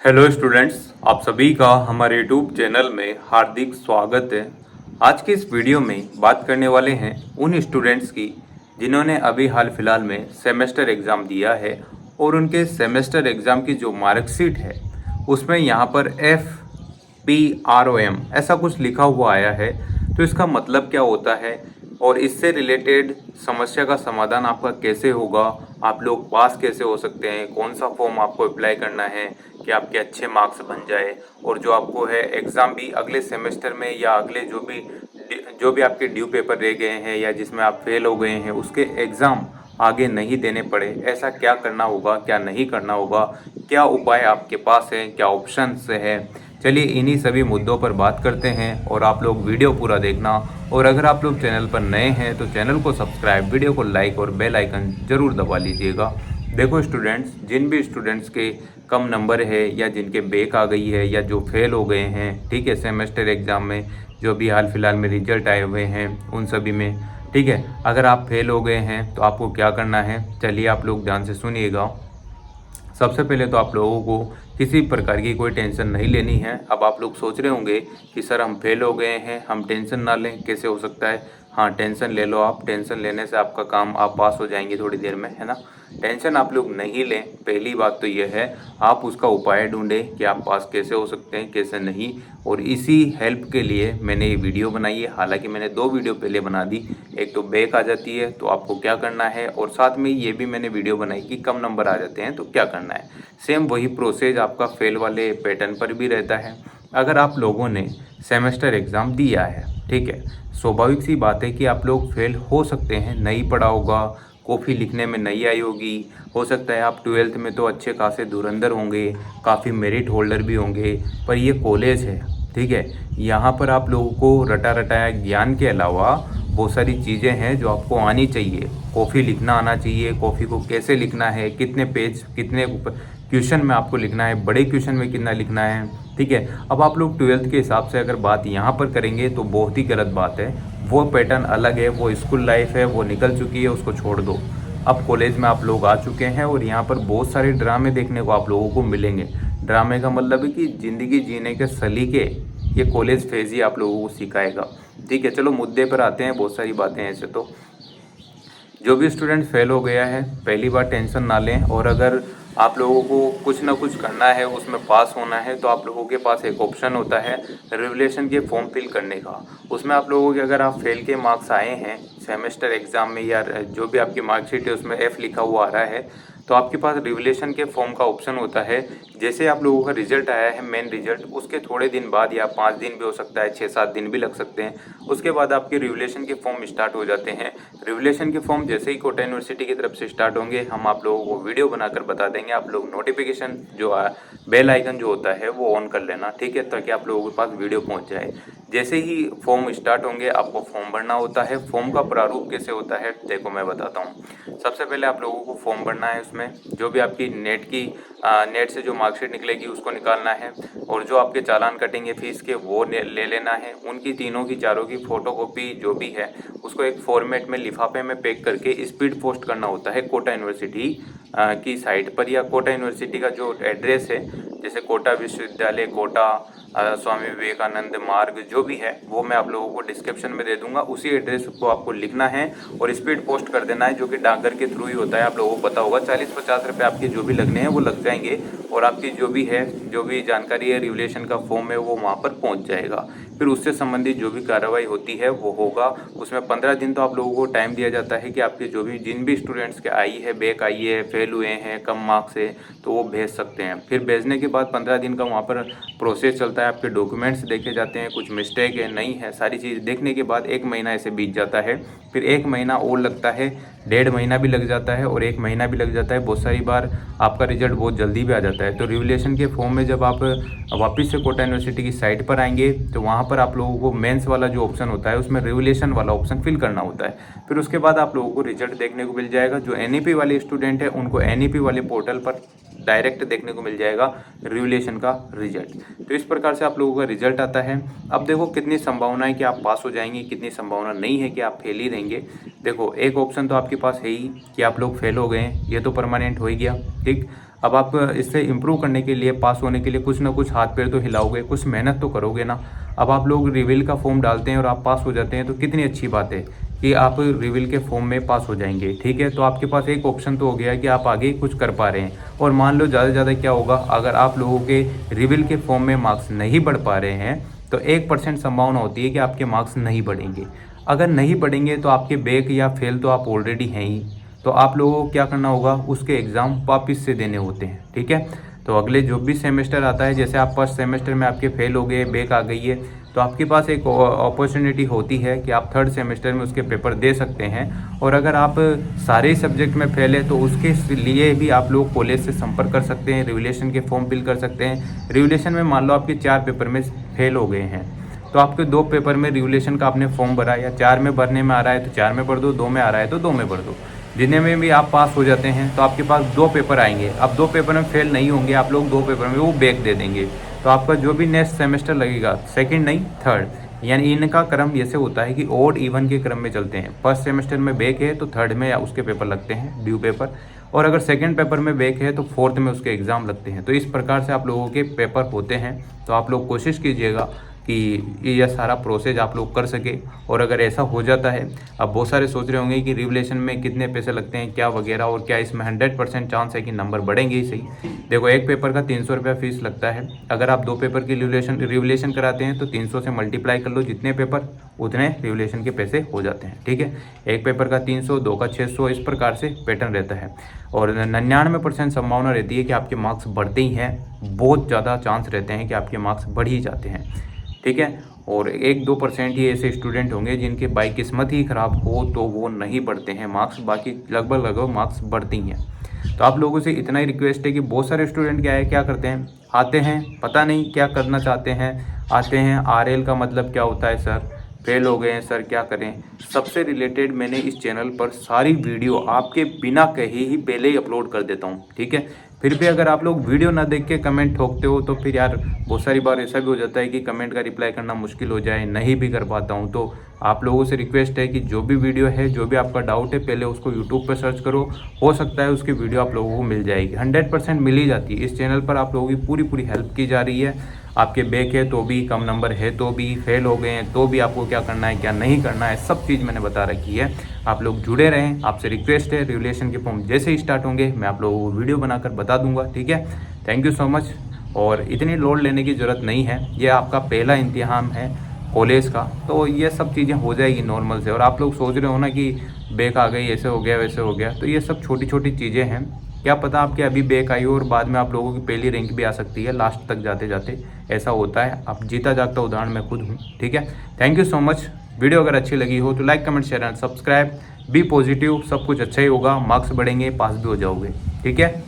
Hello students, आप सभी का हमारे यूट्यूब चैनल में हार्दिक स्वागत है। आज के इस वीडियो में बात करने वाले हैं उन स्टूडेंट्स की जिन्होंने अभी हाल फिलहाल में सेमेस्टर एग्ज़ाम दिया है और उनके सेमेस्टर एग्ज़ाम की जो मार्कशीट है उसमें यहाँ पर FPROM ऐसा कुछ लिखा हुआ आया है। तो इसका मतलब क्या होता है और इससे रिलेटेड समस्या का समाधान आपका कैसे होगा, आप लोग पास कैसे हो सकते हैं, कौन सा फॉर्म आपको अप्लाई करना है कि आपके अच्छे मार्क्स बन जाए और जो आपको है एग्ज़ाम भी अगले सेमेस्टर में या अगले जो भी आपके ड्यू पेपर रह गए हैं या जिसमें आप फेल हो गए हैं उसके एग्ज़ाम आगे नहीं देने पड़े, ऐसा क्या करना होगा, क्या नहीं करना होगा, क्या उपाय आपके पास है, क्या ऑप्शंस है। चलिए इन्हीं सभी मुद्दों पर बात करते हैं और आप लोग वीडियो पूरा देखना। और अगर आप लोग चैनल पर नए हैं तो चैनल को सब्सक्राइब, वीडियो को लाइक और बेल आइकन ज़रूर दबा लीजिएगा। देखो स्टूडेंट्स, जिन भी स्टूडेंट्स के कम नंबर है या जिनके बैक आ गई है या जो फेल हो गए हैं, ठीक है, सेमेस्टर एग्ज़ाम में जो भी हाल फिलहाल में रिजल्ट आए हुए हैं उन सभी में, ठीक है, अगर आप फेल हो गए हैं तो आपको क्या करना है, चलिए आप लोग ध्यान से सुनिएगा। सबसे पहले तो आप लोगों को किसी प्रकार की कोई टेंशन नहीं लेनी है। अब आप लोग सोच रहे होंगे कि सर हम फेल हो गए हैं, हम टेंशन ना लें, कैसे हो सकता है। हाँ, टेंशन ले लो आप, टेंशन लेने से आपका काम, आप पास हो जाएंगे थोड़ी देर में, है ना। टेंशन आप लोग नहीं लें। पहली बात तो ये है, आप उसका उपाय ढूंढें कि आप पास कैसे हो सकते हैं, कैसे नहीं। और इसी हेल्प के लिए मैंने ये वीडियो बनाई है। हालांकि मैंने 2 वीडियो पहले बना दी, एक तो बैक आ जाती है तो आपको क्या करना है, और साथ में ये भी मैंने वीडियो बनाई कि कम नंबर आ जाते हैं तो क्या करना है। सेम वही प्रोसेस आपका फेल वाले पैटर्न पर भी रहता है। अगर आप लोगों ने सेमेस्टर एग्ज़ाम दिया है, ठीक है, स्वाभाविक सी बात है कि आप लोग फेल हो सकते हैं, नहीं पढ़ा होगा, कॉपी लिखने में नहीं आई होगी। हो सकता है आप 12th में तो अच्छे खासे धुरंधर होंगे, काफ़ी मेरिट होल्डर भी होंगे, पर ये कॉलेज है, ठीक है। यहाँ पर आप लोगों को रटा रटाया ज्ञान के अलावा बहुत सारी चीज़ें हैं जो आपको आनी चाहिए। कॉफ़ी लिखना आना चाहिए, कॉफ़ी को कैसे लिखना है, कितने पेज, कितने क्वेश्चन में आपको लिखना है, बड़े क्वेश्चन में कितना लिखना है, ठीक है। अब आप लोग 12th के हिसाब से अगर बात यहाँ पर करेंगे तो बहुत ही गलत बात है। वो पैटर्न अलग है, वो स्कूल लाइफ है, वो निकल चुकी है, उसको छोड़ दो। अब कॉलेज में आप लोग आ चुके हैं और यहाँ पर बहुत सारे ड्रामे देखने को आप लोगों को मिलेंगे। ड्रामे का मतलब है कि ज़िंदगी जीने के सलीके ये कॉलेज फेज ही आप लोगों को सिखाएगा, ठीक है। चलो मुद्दे पर आते हैं, बहुत सारी बातें हैं ऐसे तो। जो भी स्टूडेंट फेल हो गया है, पहली बार टेंशन ना लें। और अगर आप लोगों को कुछ ना कुछ करना है, उसमें पास होना है, तो आप लोगों के पास एक ऑप्शन होता है रिवोल्यूशन के फॉर्म फिल करने का। उसमें आप लोगों के, अगर आप फेल के मार्क्स आए हैं सेमेस्टर एग्ज़ाम में या जो भी आपकी मार्कशीट है उसमें F लिखा हुआ आ रहा है, तो आपके पास रिवोल्यूशन के फॉर्म का ऑप्शन होता है। जैसे आप लोगों का रिजल्ट आया है, मेन रिजल्ट, उसके थोड़े दिन बाद या 5 दिन भी हो सकता है, 6-7 दिन भी लग सकते हैं, उसके बाद आपके रिवोल्यूशन के फॉर्म स्टार्ट हो जाते हैं। रिवोल्यूशन के फॉर्म जैसे ही कोटा यूनिवर्सिटी की तरफ से स्टार्ट होंगे, हम आप लोगों को वीडियो बनाकर बता देंगे। आप लोग नोटिफिकेशन जो बेल आइकन जो होता है वो ऑन कर लेना, ठीक है, ताकि आप लोगों के पास वीडियो पहुंच जाए। जैसे ही फॉर्म स्टार्ट होंगे आपको फॉर्म भरना होता है। फॉर्म का प्रारूप कैसे होता है देखो मैं बताता हूँ। सबसे पहले आप लोगों को फॉर्म भरना है, उसमें जो भी आपकी नेट से जो मार्कशीट निकलेगी उसको निकालना है, और जो आपके चालान कटेंगे फीस के वो ले लेना है। उनकी तीनों की, चारों की फोटोकॉपी जो भी है उसको एक फॉर्मेट में लिफाफे में पैक करके स्पीड पोस्ट करना होता है कोटा यूनिवर्सिटी की साइट पर, या कोटा यूनिवर्सिटी का जो एड्रेस है, जैसे कोटा विश्वविद्यालय कोटा, स्वामी विवेकानंद मार्ग, जो भी है वो मैं आप लोगों को डिस्क्रिप्शन में दे दूंगा। उसी एड्रेस को आपको लिखना है और स्पीड पोस्ट कर देना है, जो कि डाकघर के थ्रू ही होता है। आप लोगों को पता होगा 40-50 रुपये आपके जो भी लगने हैं वो लग जाएंगे, और आपकी जो भी है, जो भी जानकारी है, रिवोल्यूशन का फॉर्म है, वो वहाँ पर पहुँच जाएगा। फिर उससे संबंधित जो भी कार्रवाई होती है वो होगा। उसमें 15 दिन तो आप लोगों को टाइम दिया जाता है कि आपके जो भी, जिन भी स्टूडेंट्स के आई है, बैक आई है, फेल हुए हैं, कम मार्क्स है, तो वो भेज सकते हैं। फिर भेजने के बाद 15 दिन का वहाँ पर प्रोसेस चलता है। आपके डॉक्यूमेंट्स देखे जाते हैं, कुछ मिस्टेक है नहीं है, सारी चीज़ देखने के बाद 1 महीना ऐसे बीत जाता है। फिर 1 महीना और लगता है, 1.5 महीना भी लग जाता है और 1 महीना भी लग जाता है। बहुत सारी बार आपका रिजल्ट बहुत जल्दी भी आ जाता है। तो रिवोल्यूशन के फॉर्म में जब आप वापस से कोटा यूनिवर्सिटी की साइट पर आएंगे तो वहाँ पर आप लोगों को मेंस वाला जो ऑप्शन होता है उसमें रिवोल्यूशन वाला ऑप्शन फिल करना होता है। फिर उसके बाद आप लोगों को रिजल्ट देखने को मिल जाएगा। जो एनईपी वाले स्टूडेंट है उनको एनईपी वाले पोर्टल पर डायरेक्ट देखने को मिल जाएगा रिवोल्यूशन का रिजल्ट। तो इस प्रकार से आप लोगों का रिजल्ट आता है। अब देखो कितनी संभावना है कि आप पास हो जाएंगे, कितनी संभावना नहीं है कि आप फेल ही रहेंगे। देखो एक ऑप्शन तो आपके पास है ही कि आप लोग फेल हो गए हैं, ये तो परमानेंट हो ही गया, ठीक। अब आप इससे इम्प्रूव करने के लिए, पास होने के लिए कुछ ना कुछ हाथ पैर तो हिलाओगे, कुछ मेहनत तो करोगे ना। अब आप लोग रिवील का फॉर्म डालते हैं और आप पास हो जाते हैं तो कितनी अच्छी बात है कि आप रिवील के फॉर्म में पास हो जाएंगे, ठीक है। तो आपके पास एक ऑप्शन तो हो गया कि आप आगे कुछ कर पा रहे हैं। और मान लो ज़्यादा से ज़्यादा क्या होगा, अगर आप लोगों के रिवील के फॉर्म में मार्क्स नहीं बढ़ पा रहे हैं तो 1% संभावना होती है कि आपके मार्क्स नहीं बढ़ेंगे। अगर नहीं बढ़ेंगे तो आपके बैक या फेल तो आप ऑलरेडी हैं ही, तो आप लोगों को क्या करना होगा, उसके एग्ज़ाम वापस से देने होते हैं, ठीक है। तो अगले जो भी सेमेस्टर आता है, जैसे आप फर्स्ट सेमेस्टर में आपके फेल हो गए, बैक आ गई है, तो आपके पास एक अपॉर्चुनिटी होती है कि आप थर्ड सेमेस्टर में उसके पेपर दे सकते हैं। और अगर आप सारे सब्जेक्ट में फेल है तो उसके लिए भी आप लोग कॉलेज से संपर्क कर सकते हैं, रिवोल्यूशन के फॉर्म फिल कर सकते हैं। रिवोल्यूशन में मान लो आपके 4 पेपर में फेल हो गए हैं, तो आपके 2 पेपर में रिवोल्यूशन का आपने फॉर्म भरा, या 4 में भरने में आ रहा है तो 4 में भर दो, 2 में आ रहा है तो 2 में भर दो। जितने में भी आप पास हो जाते हैं तो आपके पास 2 पेपर आएंगे। अब 2 पेपर में फेल नहीं होंगे आप लोग, 2 पेपर में वो बैक दे देंगे। तो आपका जो भी नेक्स्ट सेमेस्टर लगेगा, सेकंड नहीं थर्ड, यानी इनका क्रम ऐसे होता है कि ऑड इवन के क्रम में चलते हैं। फर्स्ट सेमेस्टर में बैक है तो थर्ड में उसके पेपर लगते हैं, ड्यू पेपर। और अगर सेकंड पेपर में बैक है तो फोर्थ में उसके एग्ज़ाम लगते हैं। तो इस प्रकार से आप लोगों के पेपर होते हैं। तो आप लोग कोशिश कीजिएगा कि ये सारा प्रोसेस आप लोग कर सके। और अगर ऐसा हो जाता है, अब बहुत सारे सोच रहे होंगे कि रिवोल्यूशन में कितने पैसे लगते हैं क्या वगैरह, और क्या इसमें 100% चांस है कि नंबर बढ़ेंगे ही सही। देखो, एक पेपर का 300 रुपया फीस लगता है। अगर आप 2 पेपर की रिवोल्यूशन कराते हैं तो 300 से मल्टीप्लाई कर लो, जितने पेपर उतने रिवोल्यूशन के पैसे हो जाते हैं, ठीक है। एक पेपर का 300, 2 का 600, इस प्रकार से पैटर्न रहता है। और 99% संभावना रहती है कि आपके मार्क्स बढ़ते ही हैं, बहुत ज़्यादा चांस रहते हैं कि आपके मार्क्स बढ़ ही जाते हैं, ठीक है। और 1-2% ही ऐसे स्टूडेंट होंगे जिनके बाई किस्मत ही ख़राब हो तो वो नहीं बढ़ते हैं मार्क्स, बाकी लगभग मार्क्स बढ़ते ही हैं। तो आप लोगों से इतना ही रिक्वेस्ट है कि बहुत सारे स्टूडेंट क्या करते हैं, आते हैं, पता नहीं क्या करना चाहते हैं, आते हैं आरएल का मतलब क्या होता है सर, फेल हो गए हैं सर, क्या करें। सबसे रिलेटेड मैंने इस चैनल पर सारी वीडियो आपके बिना कहे ही पहले ही अपलोड कर देता हूँ, ठीक है। फिर भी अगर आप लोग वीडियो ना देख के कमेंट ठोकते हो तो फिर यार बहुत सारी बार ऐसा भी हो जाता है कि कमेंट का रिप्लाई करना मुश्किल हो जाए, नहीं भी कर पाता हूँ। तो आप लोगों से रिक्वेस्ट है कि जो भी वीडियो है, जो भी आपका डाउट है, पहले उसको यूट्यूब पर सर्च करो, हो सकता है उसकी वीडियो आप लोगों को मिल जाएगी। 100% मिल ही जाती है। इस चैनल पर आप लोगों की पूरी हेल्प की जा रही है। आपके बैक है तो भी, कम नंबर है तो भी, फेल हो गए हैं तो भी आपको क्या करना है क्या नहीं करना है, सब चीज़ मैंने बता रखी है। आप लोग जुड़े रहें, आपसे रिक्वेस्ट है। रिवोल्यूशन के फॉर्म जैसे ही स्टार्ट होंगे मैं आप लोगों को वीडियो बनाकर बता दूंगा, ठीक है। Thank you so much. और इतनी लोड लेने की ज़रूरत नहीं है, ये आपका पहला इम्तिहान है कॉलेज का, तो ये सब चीज़ें हो जाएगी नॉर्मल से। और आप लोग सोच रहे हो ना कि बैक आ गई, ऐसे हो गया वैसे हो गया, तो ये सब छोटी छोटी चीज़ें हैं। क्या पता आपके अभी बैक आई हो और बाद में आप लोगों की पहली रैंक भी आ सकती है लास्ट तक जाते जाते, ऐसा होता है। अब जीता जागता उदाहरण मैं खुद हूँ, ठीक है। Thank you so much. Video अगर अच्छी लगी हो तो like, comment, share and subscribe. Be positive, सब कुछ अच्छा ही होगा, मार्क्स बढ़ेंगे, पास भी हो जाओगे, ठीक है।